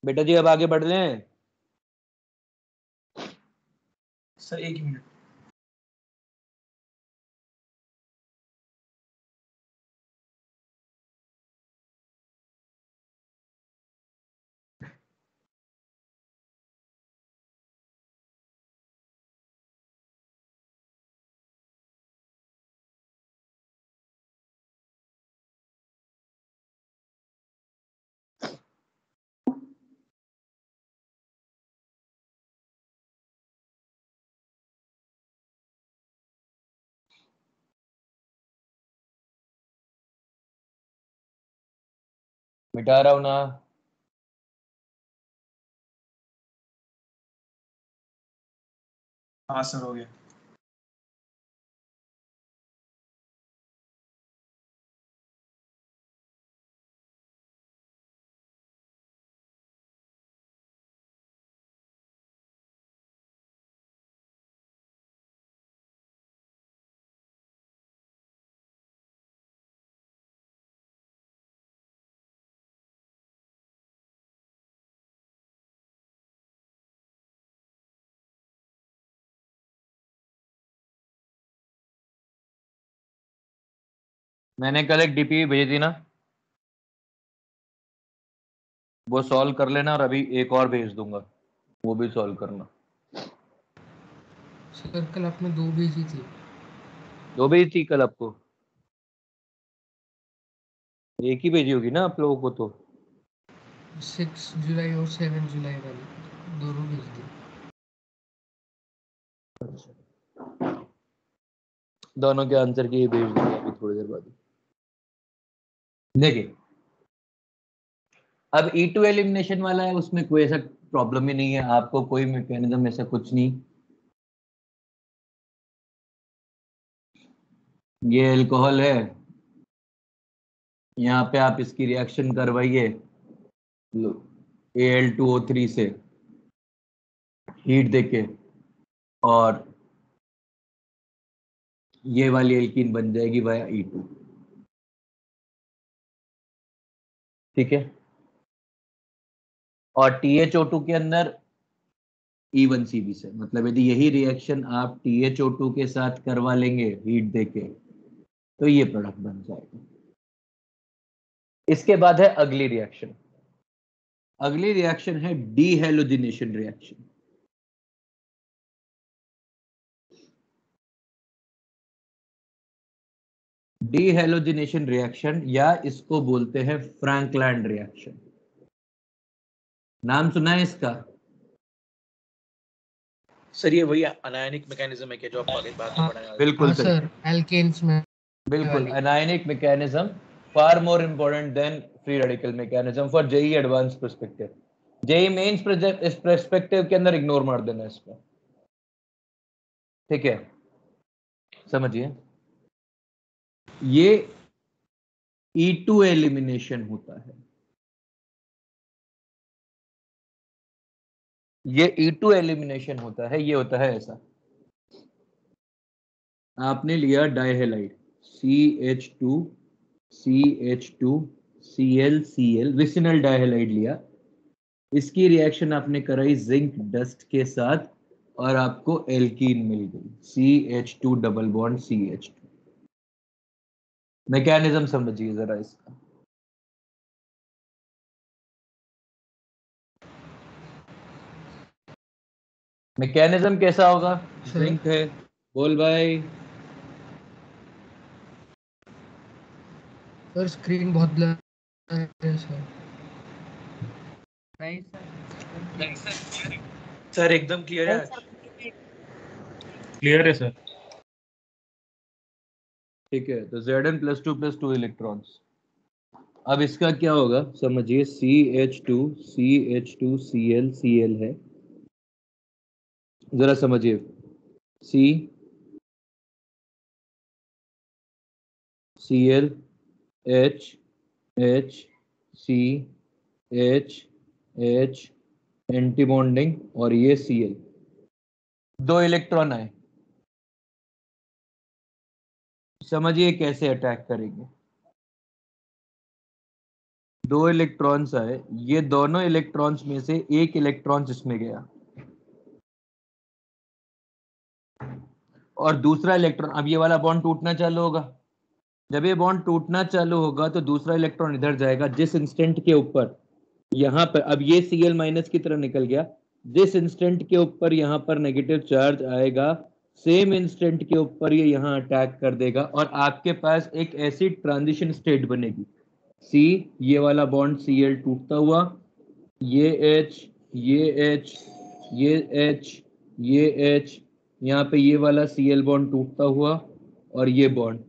बेटा जी अब आगे बढ़ लें। सर एक मिनट। मिटा रहा हूं ना। हाँ सर हो गया। मैंने कल एक डीपी भेजी थी ना, वो सॉल्व कर लेना, और अभी एक और भेज दूंगा, वो भी सॉल्व करना। सर कल आपने 2 भेजी थी। दो भेजी थी कल आपको? एक ही भेजी होगी ना आप लोगों को तो। 6 जुलाई और 7 जुलाई वाली दोनों भेज दी। दोनों के आंसर की भेज दूंगा अभी थोड़ी देर बाद। देखिए अब E2 एलिमिनेशन वाला है, उसमें कोई ऐसा प्रॉब्लम ही नहीं है, आपको कोई मैकेनिज्म ऐसा कुछ नहीं। ये अल्कोहल है, यहाँ पे आप इसकी रिएक्शन करवाइए Al2O3 से हीट देके, और ये वाली एल्कीन बन जाएगी वाया E2। ठीक है, और THO2 के अंदर E1CB से, मतलब यदि यही रिएक्शन आप THO2 के साथ करवा लेंगे हीट देके, तो ये प्रोडक्ट बन जाएगा। इसके बाद है अगली रिएक्शन। अगली रिएक्शन है डीहेलोजिनेशन रिएक्शन। डीहेलोजिनेशन रिएक्शन, या इसको बोलते हैं फ्रैंकलैंड रिएक्शन। नाम सुना है इसका? सर ये वही अनायनिक मैकेनिज्म है क्या जो आप आगे बाद में हाँ पढ़ाएंगे? बिल्कुल हाँ सही, सर, एल्केन्स में बिल्कुल। वाली। Anionic mechanism far more important than free radical mechanism for JEE advanced perspective। JEE mains इस पर्सपेक्टिव के अंदर इग्नोर मार देना इसको, ठीक है? समझिए, ये E2 एलिमिनेशन होता है। ये E2 एलिमिनेशन होता है, ये होता है ऐसा। आपने लिया dihalide CH2 CH2 ClCl, vicinal dihalide लिया, इसकी रिएक्शन आपने कराई जिंक डस्ट के साथ, और आपको एल्कीन मिल गई CH2 double bond CH2। Mechanism समझिए जरा इसका। मैकेनिज्म कैसा होगा? सर जिंक है, बोल भाई। सर स्क्रीन बहुत ब्लर है सर। नहीं सर, सर एकदम क्लियर है नहीं आज। सर, क्लियर है सर। ठीक है, तो Zn +2 + 2 इलेक्ट्रॉन्स। अब इसका क्या होगा समझिए, CH2 CH2 Cl Cl है, जरा समझिए। C Cl H H C H H anti bonding, और ये Cl, 2 इलेक्ट्रॉन आए। समझिए कैसे अटैक करेंगे। 2 इलेक्ट्रॉन्स आए, ये दोनों इलेक्ट्रॉन्स में से एक इलेक्ट्रॉन इसमें गया और दूसरा इलेक्ट्रॉन, अब ये वाला बॉन्ड टूटना चालू होगा। जब ये बॉन्ड टूटना चालू होगा तो दूसरा इलेक्ट्रॉन इधर जाएगा। जिस इंस्टेंट के ऊपर यहाँ पर, अब ये Cl माइनस की तरह निकल गया, जिस इंस्टेंट के ऊपर यहाँ पर नेगेटिव चार्ज आएगा, सेम इंस्टेंट के ऊपर ये यहाँ अटैक कर देगा और आपके पास एक ऐसी ट्रांजिशन स्टेट बनेगी। C, ये वाला बॉन्ड Cl टूटता हुआ, ये H, ये H, ये H, ये H, यहाँ पे ये वाला Cl बॉन्ड टूटता हुआ और ये बॉन्ड,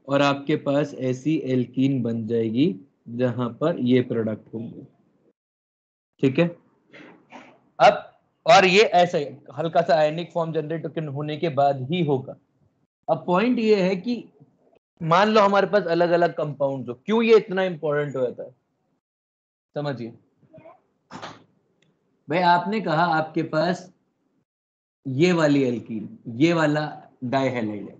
और आपके पास ऐसी एल्कीन बन जाएगी जहां पर ये प्रोडक्ट होंगे। ठीक है, अब और ये ऐसे हल्का सा आयनिक फॉर्म जनरेट होने के बाद ही होगा। अब पॉइंट ये है कि मान लो हमारे पास अलग अलग कंपाउंड्स हो, क्यों ये इतना इंपॉर्टेंट हो जाता है समझिए भाई। आपने कहा आपके पास ये वाली एल्कीन, ये वाला डाइहैलाइड है,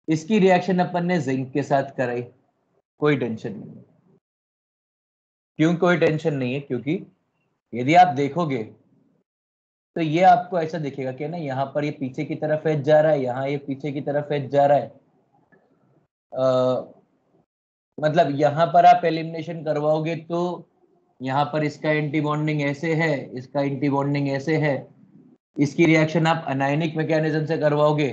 इसकी रिएक्शन अपन ने जिंक के साथ कराई, कोई टेंशन नहीं है। क्यों कोई टेंशन नहीं है? क्योंकि यदि आप देखोगे तो ये आपको ऐसा दिखेगा कि ना यहाँ पर ये पीछे की तरफ एच जा रहा है, यहाँ ये पीछे की तरफ एच जा रहा है। मतलब यहाँ पर आप एलिमिनेशन करवाओगे तो यहाँ पर इसका एंटी बॉन्डिंग ऐसे है, इसका एंटी बॉन्डिंग ऐसे है। इसकी रिएक्शन आप अनायनिक मैकेनिज्म से करवाओगे,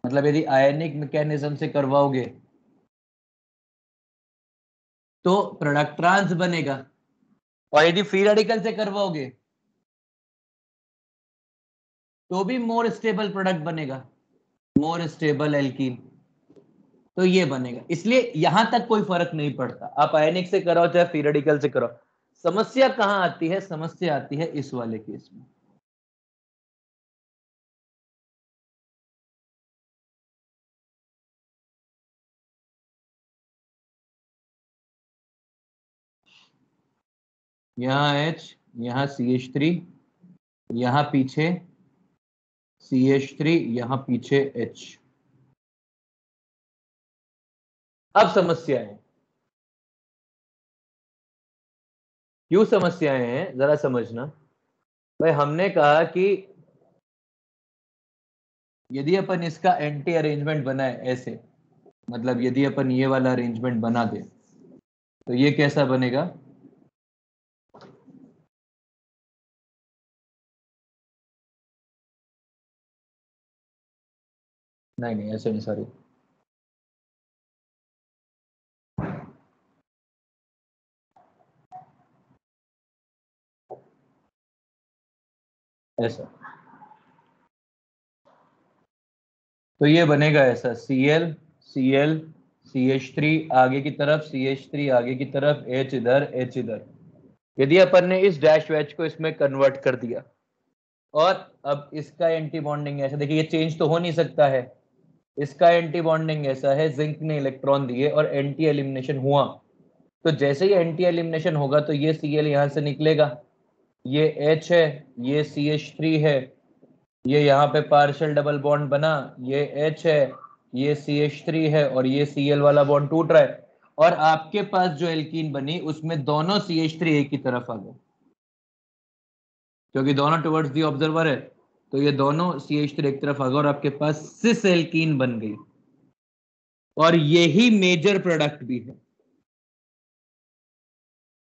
मतलब यदि आयनिक मैकेनिज्म से करवाओगे तो प्रोडक्ट ट्रांस बनेगा, और यदि फ्री रेडिकल से करवाओगे तो भी मोर स्टेबल प्रोडक्ट बनेगा, मोर स्टेबल एल्कीन, तो ये बनेगा। इसलिए यहां तक कोई फर्क नहीं पड़ता, आप आयनिक से कराओ चाहे फ्री रेडिकल से कराओ। समस्या कहां आती है? समस्या आती है इस वाले केस में। यहाँ H, यहाँ CH3, यहाँ पीछे CH3, यहाँ पीछे H। अब समस्याएं, क्यों समस्याएं हैं जरा समझना भाई। हमने कहा कि यदि अपन इसका एंटी अरेंजमेंट बनाए ऐसे, मतलब यदि अपन ये वाला अरेंजमेंट बना दे तो ये कैसा बनेगा? नहीं नहीं ऐसे नहीं, सॉरी, ऐसा। तो ये बनेगा ऐसा, Cl, Cl, CH3 आगे की तरफ, CH3 आगे की तरफ, H इधर, H इधर। यदि अपन ने इस डैश वैच को इसमें कन्वर्ट कर दिया और अब इसका एंटी बॉन्डिंग ऐसा, देखिए ये चेंज तो हो नहीं सकता है, इसका एंटी बॉन्डिंग ऐसा है, जिंक ने इलेक्ट्रॉन दिए और एंटी एलिमिनेशन हुआ। तो जैसे ही एंटी एलिमिनेशन होगा तो ये Cl यहां से निकलेगा, ये H है, ये CH3 है, ये यहाँ पे पार्शियल डबल बॉन्ड बना, ये H है, ये CH3 है और ये Cl वाला बॉन्ड टूट रहा है, और आपके पास जो एल्कीन बनी उसमें दोनों CH3 एक ही तरफ आ गए, क्योंकि दोनों टुवर्ड्स दी ऑब्जर्वर है, तो ये दोनों CH3 एक तरफ आ गए और आपके पास सिस एल्कीन बन गई, और यही मेजर प्रोडक्ट भी है।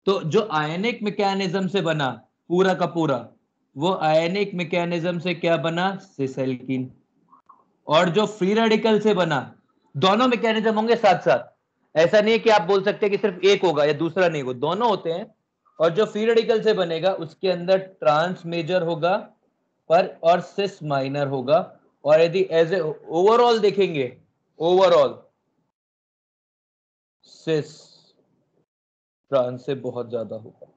तो जो आयनिक मैकेनिज्म से बना पूरा का पूरा, वो आयनिक मैकेनिज्म से क्या बना? Cis alkene. और जो फ्री रेडिकल से बना, दोनों मैकेनिज्म होंगे साथ साथ, ऐसा नहीं है कि आप बोल सकते हैं कि सिर्फ एक होगा या दूसरा नहीं होगा, दोनों होते हैं। और जो फ्री रेडिकल से बनेगा उसके अंदर ट्रांस मेजर होगा पर और सिस माइनर होगा, और यदि एज ए ओवरऑल देखेंगे, ओवरऑल सिस ट्रांस से बहुत ज्यादा होगा।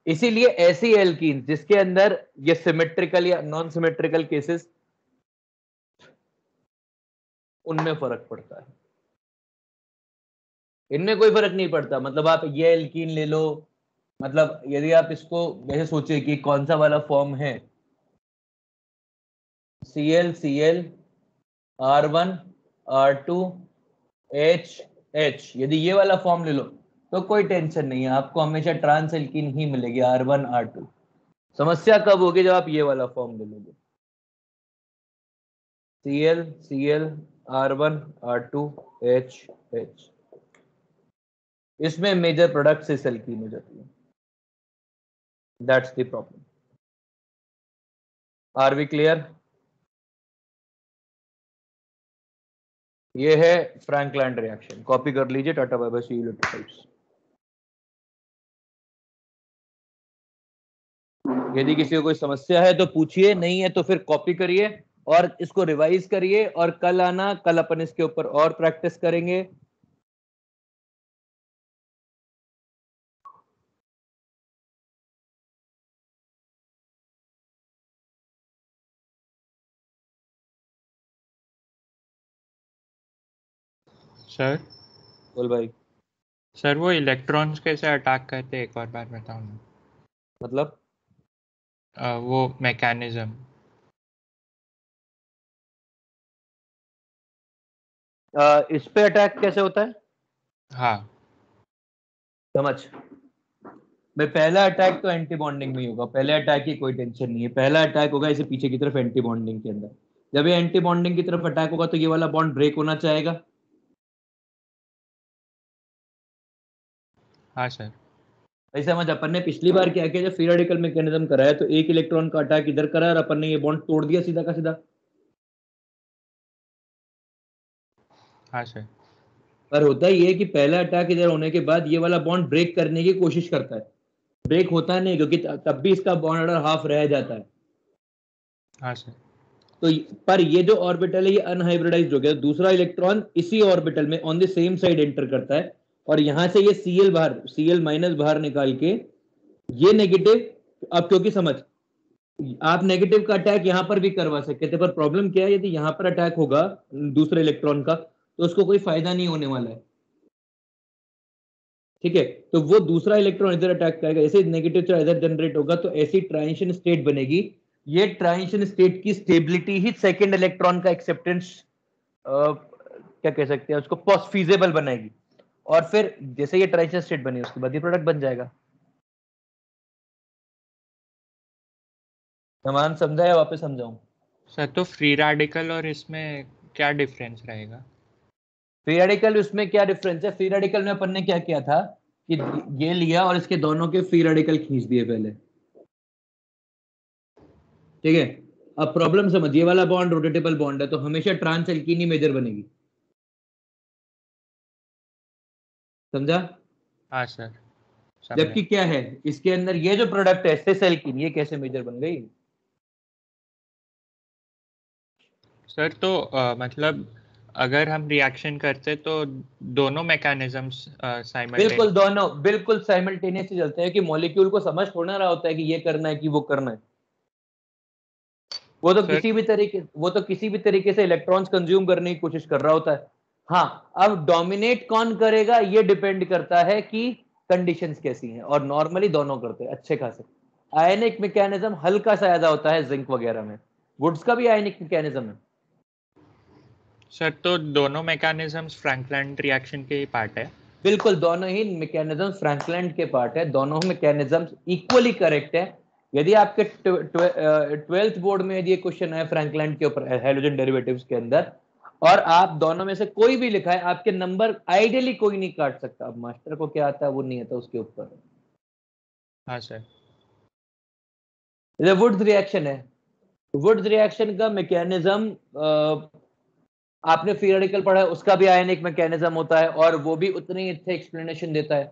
इसीलिए ऐसी एल्कीन जिसके अंदर ये सिमेट्रिकल या नॉन सिमेट्रिकल केसेस, उनमें फर्क पड़ता है, इनमें कोई फर्क नहीं पड़ता। मतलब आप ये एल्कीन ले लो, मतलब यदि आप इसको वैसे सोचिए कि कौन सा वाला फॉर्म है, Cl Cl R1 R2 H H, यदि ये वाला फॉर्म ले लो तो कोई टेंशन नहीं है, आपको हमेशा ट्रांस एल्कीन ही मिलेगी R1 R2। समस्या कब होगी? जब आप ये वाला फॉर्म ले लोगे, Cl Cl R1 R2 H H, इसमें मेजर प्रोडक्ट सिस एल्कीन हो जाती है। That's the problem. Are we clear? ये है फ्रैंकलैंड रिएक्शन, कॉपी कर लीजिए। Tata bye bye, see you later. यदि किसी को कोई समस्या है तो पूछिए, नहीं है तो फिर कॉपी करिए और इसको रिवाइज करिए, और कल आना, कल अपन इसके ऊपर और प्रैक्टिस करेंगे। सर बोल भाई। सर वो इलेक्ट्रॉन्स कैसे अटैक करते हैं, एक और बार बताओ ना। मतलब वो मैकेनिज्म। इस पे अटैक कैसे होता है? हाँ समझ भाई, पहला अटैक तो एंटी बॉन्डिंग में ही होगा। पहले अटैक की कोई टेंशन नहीं है, पहला अटैक होगा इसे पीछे की तरफ एंटी बॉन्डिंग के अंदर। जब ये एंटी बॉन्डिंग की तरफ अटैक होगा तो ये वाला बॉन्ड ब्रेक होना चाहेगा। हाँ सर। भाई समझ, अपन ने पिछली बार क्या किया, जब फ्री रेडिकल मैकेनिज्म कराया तो एक इलेक्ट्रॉन का अटैक इधर करा और अपन ने ये बॉन्ड तोड़ दिया सीधा का सीधा। हाँ सर। पर होता ही है कि पहला अटैक इधर होने के बाद ये वाला बॉन्ड ब्रेक करने की कोशिश करता है, ब्रेक होता नहीं, क्योंकि तब भी इसका बॉन्ड ऑर्डर हाफ रह जाता है। हाँ सर। तो पर ये जो ऑर्बिटल है ये अनहाइब्रिडाइज्ड हो गया, दूसरा इलेक्ट्रॉन इसी ऑर्बिटल में on the same side enter करता है, और यहां से ये Cl माइनस बाहर निकाल के ये नेगेटिव। अब क्योंकि समझ, आप नेगेटिव का अटैक यहां पर भी करवा सकते थे, पर प्रॉब्लम क्या है, यदि यहां पर अटैक होगा दूसरे इलेक्ट्रॉन का तो उसको कोई फायदा नहीं होने वाला है। ठीक है, तो वो दूसरा इलेक्ट्रॉन इधर अटैक करेगा, ऐसे नेगेटिव चार्ज इधर जनरेट होगा तो ऐसी ट्रांजिशन स्टेट बनेगी। ये ट्रांजिशन स्टेट की स्टेबिलिटी ही सेकंड इलेक्ट्रॉन का एक्सेप्टेंस क्या कह सकते हैं उसको, फीजेबल बनाएगी। और फिर जैसे ये ट्रांजिशन स्टेट बनी उसके बाद ये प्रोडक्ट बन जाएगा। समान समझा या वापस समझाऊं? सर तो फ्री रेडिकल और इसमें क्या डिफरेंस रहेगा? फ्री रेडिकल उसमें क्या डिफरेंस है? फ्री रेडिकल में अपन ने क्या किया था कि ये लिया और इसके दोनों के फ्री रेडिकल खींच दिए पहले। ठीक है, अब प्रॉब्लम समझ, ये वाला बॉन्ड रोटेटेबल बॉन्ड है तो हमेशा ट्रांस एल्कीनी मेजर बनेगी। समझा? हाँ सर समझा। जबकि क्या है इसके अंदर, ये जो प्रोडक्ट है सिस एल्कीन, ये कैसे मेजर बन गई? सर तो मतलब अगर हम रिएक्शन करते तो दोनों मैकेनिज्म्स बिल्कुल साइमल्टेनियस। दोनों बिल्कुल साइमल्टेनियसली चलते हैं, कि मॉलिक्यूल को समझ थोड़ा रहा होता है कि ये करना है कि वो करना है। वो तो सर किसी भी तरीके से इलेक्ट्रॉन्स कंज्यूम करने की कोशिश कर रहा होता है। हाँ, अब डोमिनेट कौन करेगा ये डिपेंड करता है कि कंडीशंस कैसी हैं, और नॉर्मली दोनों करते हैं अच्छे खासे। आयनिक मैकेनिज्म हल्का सा ज्यादा होता है जिंक वगैरह में, वुड्स का भी आयनिक मैकेनिज्म है। सर तो दोनों मैकेनिज्म्स फ्रैंकलैंड रिएक्शन के ही पार्ट है। बिल्कुल, दोनों ही मैकेनिज्म फ्रैंकलैंड के पार्ट है, दोनों मैकेनिज्म इक्वली करेक्ट है। यदि आपके 12th बोर्ड में यदि क्वेश्चन है फ्रैंकलैंड के ऊपर हाइड्रोजन डेरिवेटिव्स के अंदर, और आप दोनों में से कोई भी लिखा है, आपके नंबर आइडियली कोई नहीं काट सकता। अब मास्टर को क्या आता है वो नहीं आता उसके ऊपर। हाँ सर। ये वुड्स रिएक्शन है, वुड्स रिएक्शन का मैकेनिज्म आपने फ्री रेडिकल पढ़ा है, उसका भी आयनिक मैकेनिज्म होता है और वो भी उतनी ही अच्छे एक्सप्लेनेशन देता है।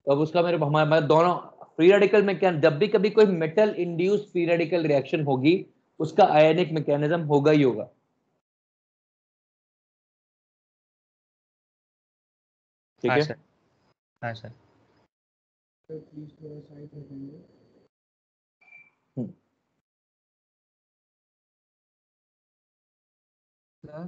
तो अब उसका हमारे दोनों फ्री रेडिकल मैकेनिज्म, जब भी कभी कोई metal induced free radical reaction होगी उसका आयनिक मैकेनिज्म होगा ही होगा। ठीक हाँ है, सर। हाँ सर। प्लीज थोड़ा साइड हो जाएंगे। सर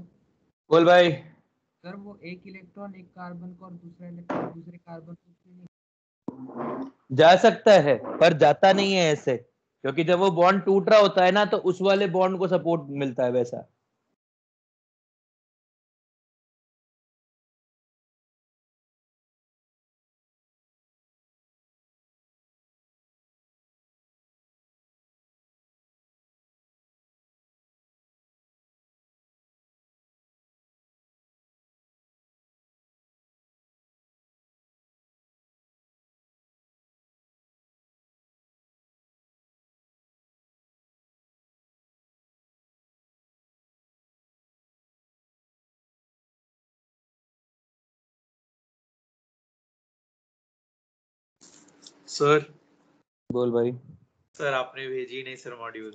बोल भाई। सर वो एक इलेक्ट्रॉन एक कार्बन को और दूसरा इलेक्ट्रॉन दूसरे कार्बन को क्यों नहीं? जा सकता है पर जाता नहीं है ऐसे, क्योंकि जब वो बॉन्ड टूट रहा होता है ना तो उस वाले बॉन्ड को सपोर्ट मिलता है वैसा। सर बोल भाई। सर आपने भेजी नहीं सर मॉड्यूल।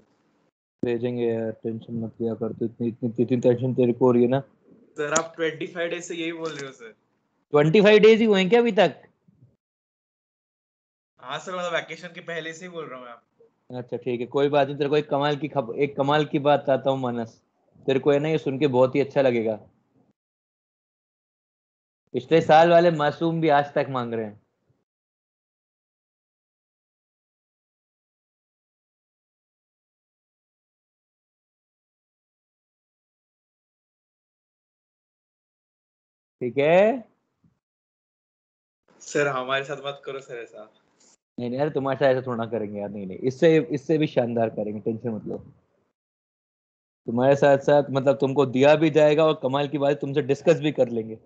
भेजेंगे यार, टेंशन मत लिया कर तू, इतनी इतनी इतनी टेंशन तेरे को हो रही है ना। सर आप 25 डेज से यही बोल रहे हो सर। 25 डेज ही हुए हैं क्या अभी तक? हाँ सर मतलब वैकेशन के पहले से ही बोल रहा हूँ मैं आपको। अच्छा ठीक है, कोई बात नहीं। तेरे को एक कमाल की बात बताता हूँ मानस, तेरे को है ना ये सुन के बहुत ही अच्छा लगेगा। पिछले साल वाले मासूम भी आज तक मांग रहे हैं। ठीक है। सर हमारे साथ मत करो सर ऐसा। नहीं नहीं यार, तुम्हारे साथ ऐसा थोड़ा करेंगे यार, नहीं नहीं, इससे इससे भी शानदार करेंगे, टेंशन मत लो। तुम्हारे साथ साथ मतलब तुमको दिया भी जाएगा और कमाल की बात है, तुमसे डिस्कस भी कर लेंगे।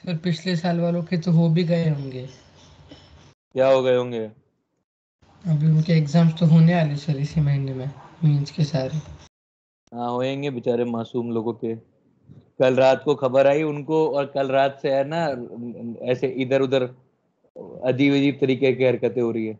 सर पिछले साल वालों के तो हो भी गए होंगे। क्या हो गए होंगे? अभी उनके एग्जाम्स तो होने वाले सर इसी महीने में, मीन्स के सारे। हाँ होएंगे बेचारे मासूम लोगों के। कल रात को खबर आई उनको, और कल रात से है ना ऐसे इधर उधर अजीब अजीब तरीके की हरकतें हो रही है।